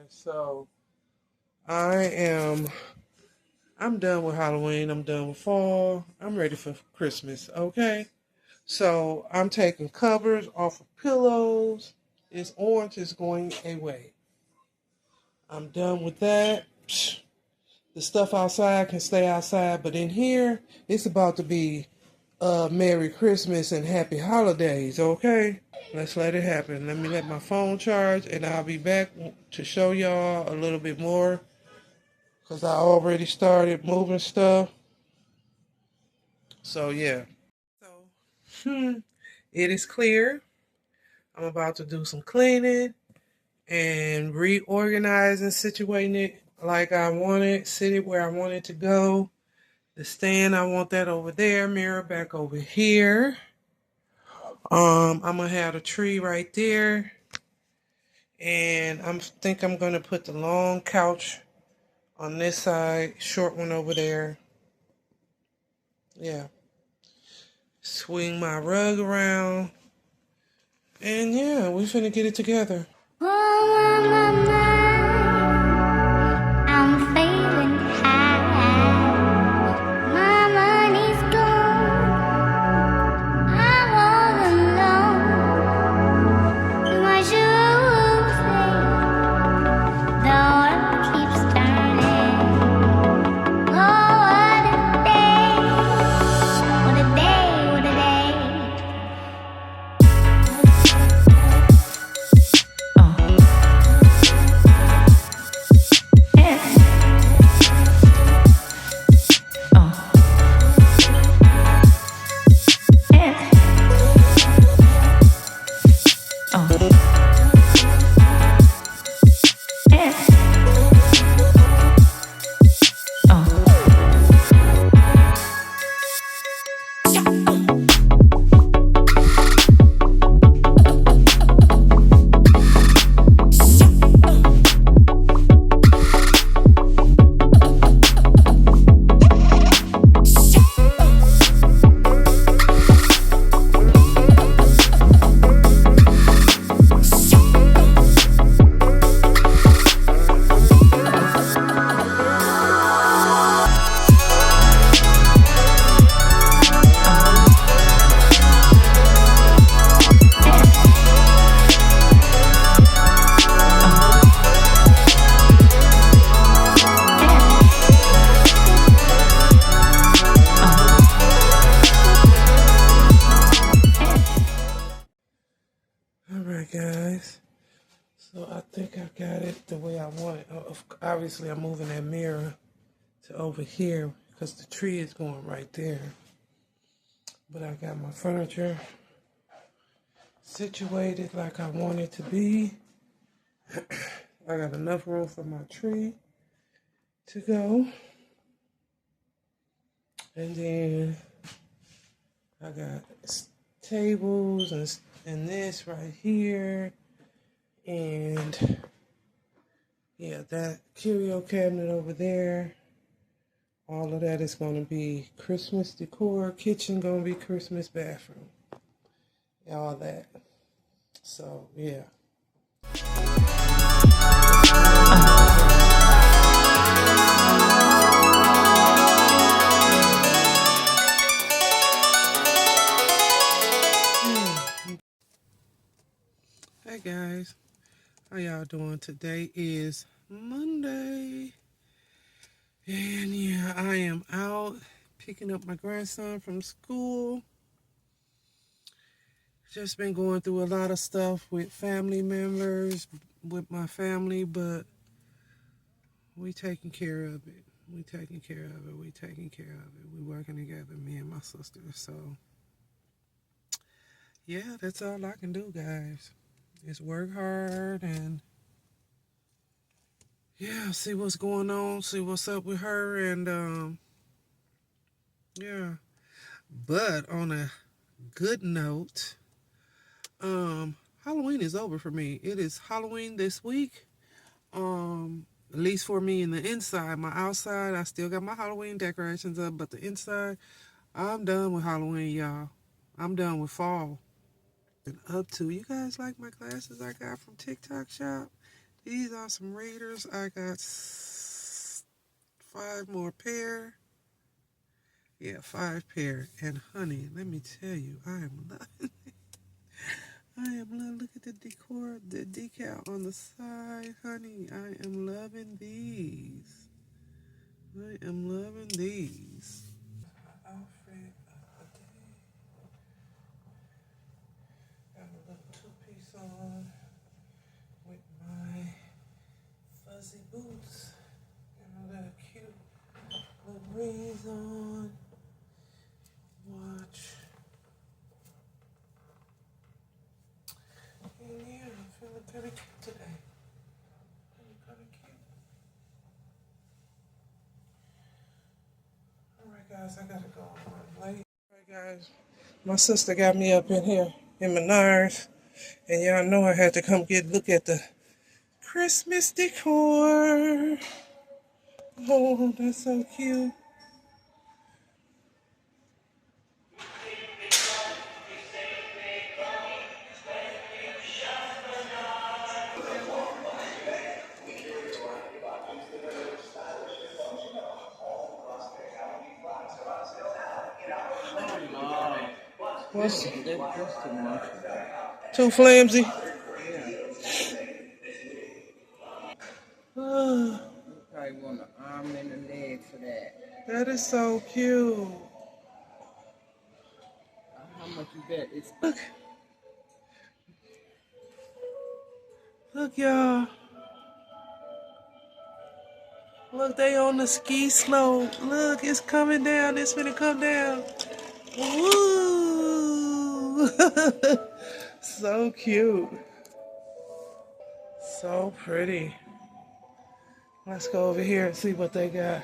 So I'm done with Halloween. I'm done with fall. I'm ready for Christmas. Okay. So I'm taking covers off of pillows. This orange is going away. I'm done with that. Psh, the stuff outside can stay outside, but in here, it's about to be Merry Christmas and Happy Holidays, okay? Let's let it happen. Let me let my phone charge, and I'll be back to show y'all a little bit more, because I already started moving stuff. So, yeah. So, it is clear. I'm about to do some cleaning and reorganizing, situating it like I want it, sit it where I want it to go. The stand, I want that over there, mirror back over here. I'm gonna have a tree right there. And I think I'm gonna put the long couch on this side, short one over there. Yeah. Swing my rug around. And yeah, we finna get it together. I'm feeling high. My money's gone. I'm all alone. My shoes say the world keeps turning. Oh, what a day! What a day! What a day! Alright guys, so I think I got it the way I want it. Obviously I'm moving that mirror to over here because the tree is going right there. But I got my furniture situated like I want it to be. I got enough room for my tree to go. And then I got tables and this right here. And yeah, that curio cabinet over there. All of that is going to be Christmas decor. Kitchen going to be Christmas bathroom. All that. So, yeah. Hey guys, how y'all doing? Today is Monday, and yeah, I am out picking up my grandson from school. Just been going through a lot of stuff with family members, with my family, but we taking care of it. We taking care of it. We taking care of it. We working together, me and my sister. So yeah, that's all I can do, guys. Is work hard and yeah, see what's going on, see what's up with her, and yeah. But on a good note, Halloween is over for me. It is Halloween this week. At least for me in the inside. My outside, I still got my Halloween decorations up, but the inside, I'm done with Halloween, y'all. I'm done with fall. And up to, you guys like my glasses I got from TikTok shop? These are some Raiders. I got 5 more pair. Yeah, 5 pair. And honey, let me tell you, I am loving look at the decor, the decal on the side, honey. I am loving these. I am loving these. Outfit of the day. Got a little 2-piece on with my fuzzy boots. Got a little cute little rings on. Watch. And yeah, I'm feeling kind of cute today. Feeling kind of cute. Alright guys, I gotta go. I'm late. Alright guys, my sister got me up in here in Menards. And y'all know I had to come look at the Christmas decor. Oh, that's so cute. What's That's too much. too flimsy? Yeah. Oh, You probably want an arm and a leg for that. that is so cute. How much you bet? It's Look, look, y'all. Look, they on the ski slope. Look, it's coming down. It's gonna come down. Woo! So cute. So pretty. Let's go over here and see what they got.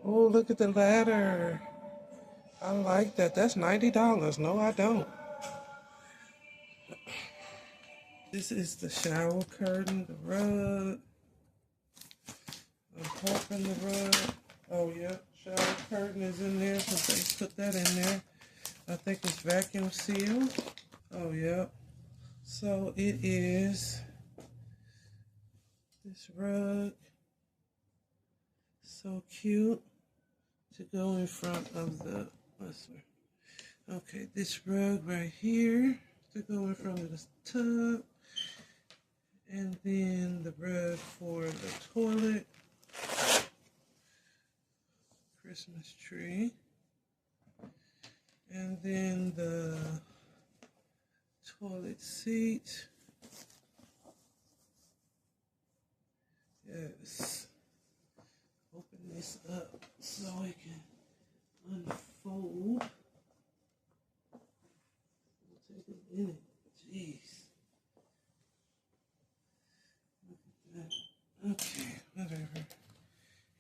Oh, look at the ladder. I like that. That's $90. No, I don't. This is the shower curtain, the rug. I'm hoping the rug. Oh, yeah. Shower curtain is in there because they put that in there. I think it's vacuum sealed. Oh, yeah. So it is this rug. So cute to go in front of the, okay, this rug right here to go in front of the tub. And then the rug for the toilet. Christmas tree. And then the toilet seat. Yes. Open this up so it can unfold. It'll take a minute. Jeez. Look at that. Okay, whatever.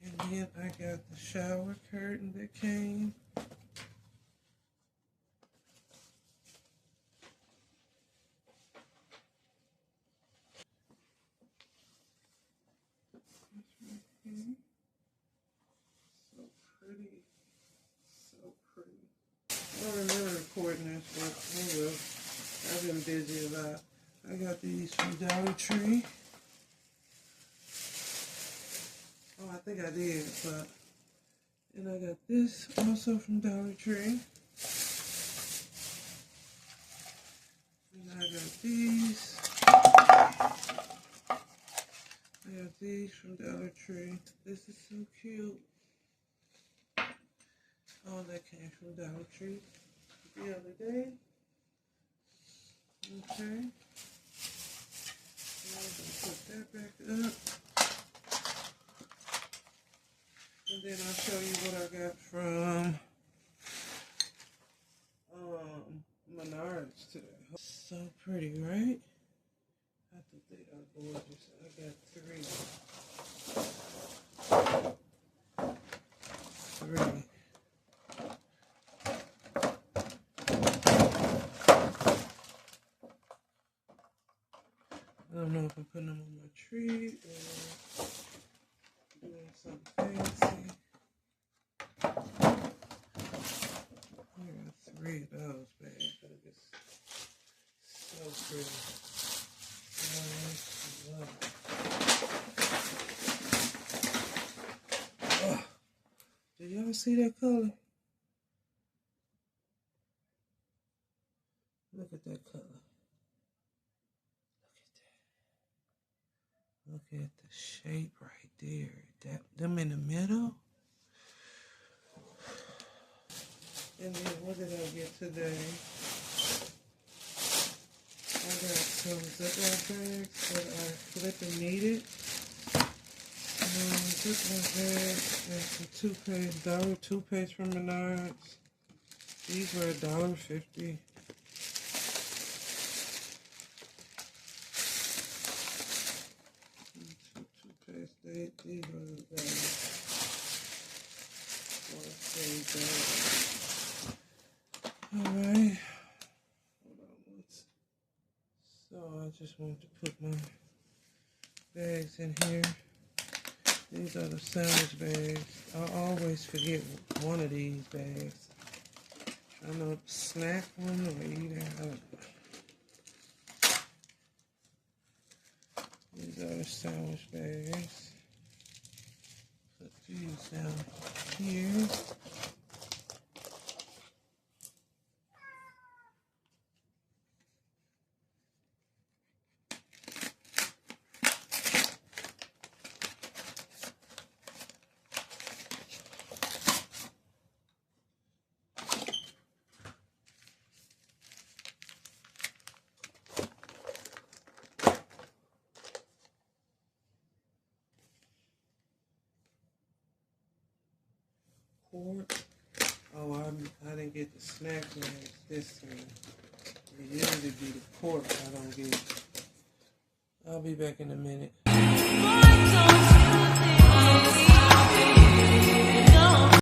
And then I got the shower curtain that came. So pretty. So pretty. I don't remember recording this, but oh well. I've been busy a lot. I got these from Dollar Tree. Oh, I think I did, but and I got this also from Dollar Tree. And I got these. I got these from Dollar Tree. This is so cute. Oh, that came from Dollar Tree the other day. Okay. Now I'm gonna put that back up. And then I'll show you what I got from Menards today. So pretty, right? I think they are gorgeous. I got 3. 3. I don't know if I'm putting them on my tree or doing something fancy. I got 3 of those, baby. That is so pretty. see that color? Look at that color. Look at the shape right there. Them in the middle. And then what did I get today? I got some Ziploc bags that I flipped and needed. Ziploc bags and some toothpaste, dollar toothpaste from Menards. These were $1.50. Toothpaste, these were the Alright. So I just wanted to put my bags in here. These are the sandwich bags. I always forget one of these bags. I don't know if snack one or either. I don't know. These are the sandwich bags. Put these down here. Oh, I didn't get the snack bags this time. It usually be the pork I don't get. I'll be back in a minute.